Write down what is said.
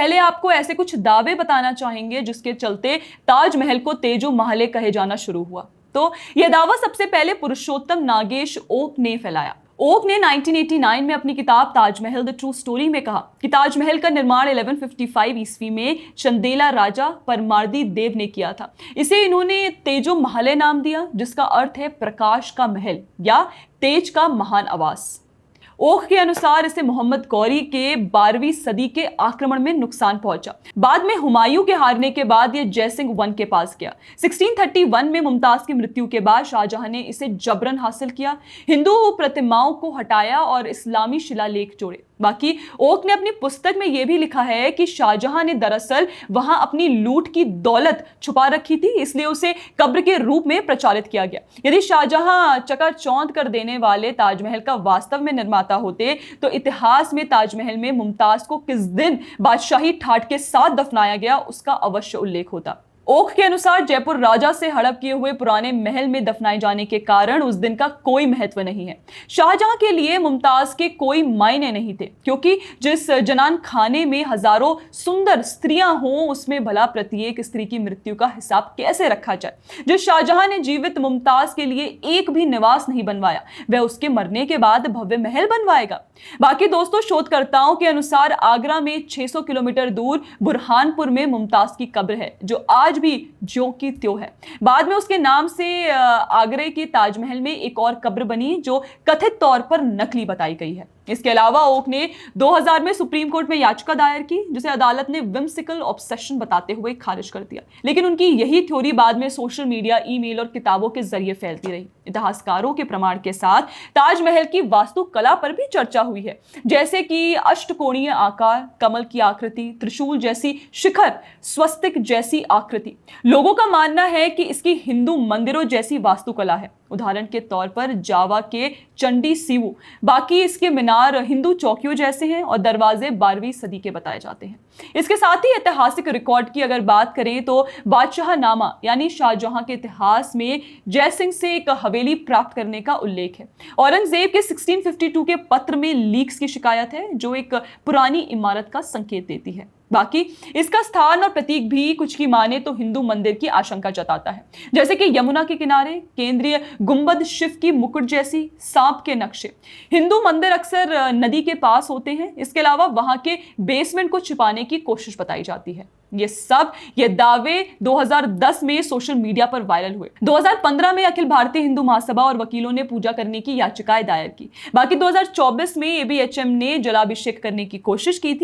पहले आपको ऐसे कुछ दावे बताना चाहेंगे जिसके चलते ताजमहल को तेजो महल कहे जाना शुरू हुआ। तो यह दावा सबसे पहले पुरुषोत्तम नागेश ओक ने फैलाया। ओक ने 1989 में अपनी किताब ताजमहल द ट्रू स्टोरी में कहा कि ताजमहल का निर्माण 1155 ईस्वी में चंदेला राजा परमार्दी देव ने किया था। इसे इन्होंने तेजो महल नाम दिया, जिसका अर्थ है प्रकाश का महल या तेज का महान आवास। ओक के अनुसार इसे मोहम्मद गौरी के 12वीं सदी के आक्रमण में नुकसान पहुंचा। बाद में हुमायूं के हारने के बाद यह जयसिंह वन के पास गया। 1631 में मुमताज की मृत्यु के बाद शाहजहां ने इसे जबरन हासिल किया, हिंदू प्रतिमाओं को हटाया और इस्लामी शिलालेख जोड़े। बाकी ओक ने अपनी पुस्तक में यह भी लिखा है कि शाहजहां ने दरअसल वहां अपनी लूट की दौलत छुपा रखी थी, इसलिए उसे कब्र के रूप में प्रचारित किया गया। यदि शाहजहां चकाचौंध कर देने वाले ताजमहल का वास्तव में निर्माता होते तो इतिहास में ताजमहल में मुमताज को किस दिन बादशाही ठाट के साथ दफनाया गया उसका अवश्य उल्लेख होता। ओक के अनुसार जयपुर राजा से हड़प किए हुए पुराने महल में दफनाए जाने के कारण उस दिन का कोई महत्व नहीं है। शाहजहां के लिए मुमताज के कोई मायने नहीं थे, क्योंकि जिस जनान खाने में हजारों सुंदर स्त्रियां हों उसमें भला प्रत्येक स्त्री की मृत्यु का हिसाब कैसे रखा जाए। जिस शाहजहां ने जीवित मुमताज के लिए एक भी निवास नहीं बनवाया, वह उसके मरने के बाद भव्य महल बनवाएगा। बाकी दोस्तों, शोधकर्ताओं के अनुसार आगरा में 600 किलोमीटर दूर बुरहानपुर में मुमताज की कब्र है, जो आज भी ज्यों की त्यों है। बाद में उसके नाम से आगरे के ताजमहल में एक और कब्र बनी जो कथित तौर पर नकली बताई गई है। इसके अलावा ओक ने 2000 में सुप्रीम कोर्ट में याचिका दायर की, जिसे अदालत ने विम्सिकल ऑब्सेशन बताते हुए खारिज कर दिया। लेकिन उनकी यही थ्योरी बाद में सोशल मीडिया, ईमेल और किताबों के जरिए फैलती रही। इतिहासकारों के प्रमाण के साथ ताजमहल की वास्तुकला पर भी चर्चा हुई है, जैसे कि अष्टकोणीय आकार, कमल की आकृति, त्रिशूल जैसी शिखर, स्वस्तिक जैसी आकृति। लोगों का मानना है कि इसकी हिंदू मंदिरों जैसी वास्तुकला है, उदाहरण के तौर पर जावा के चंडी सीवू। बाकी इसके मीनार हिंदू चौकियों जैसे हैं और दरवाजे 12वीं सदी के बताए जाते हैं। इसके साथ ही ऐतिहासिक रिकॉर्ड की अगर बात करें तो बादशाहनामा यानी शाहजहां के इतिहास में जयसिंह से एक हवेली प्राप्त करने का उल्लेख है। औरंगजेब के 1652 के पत्र में लीक्स की शिकायत है, जो एक पुरानी इमारत का संकेत देती है। बाकी इसका स्थान और प्रतीक भी कुछ की माने तो हिंदू मंदिर की आशंका जताता है, जैसे कि यमुना के किनारे केंद्रीय गुंबद, शिव की मुकुट जैसी, सांप के नक्शे। हिंदू मंदिर अक्सर नदी के पास होते हैं। इसके अलावा वहां के बेसमेंट को छिपाने की कोशिश बताई जाती है। ये दावे 2010 में सोशल मीडिया पर वायरल हुए। 2015 में अखिल भारतीय हिंदू महासभा और वकीलों ने पूजा करने की याचिकाएं दायर की। बाकी 2024 में ABHM ने जलाभिषेक करने की कोशिश की थी।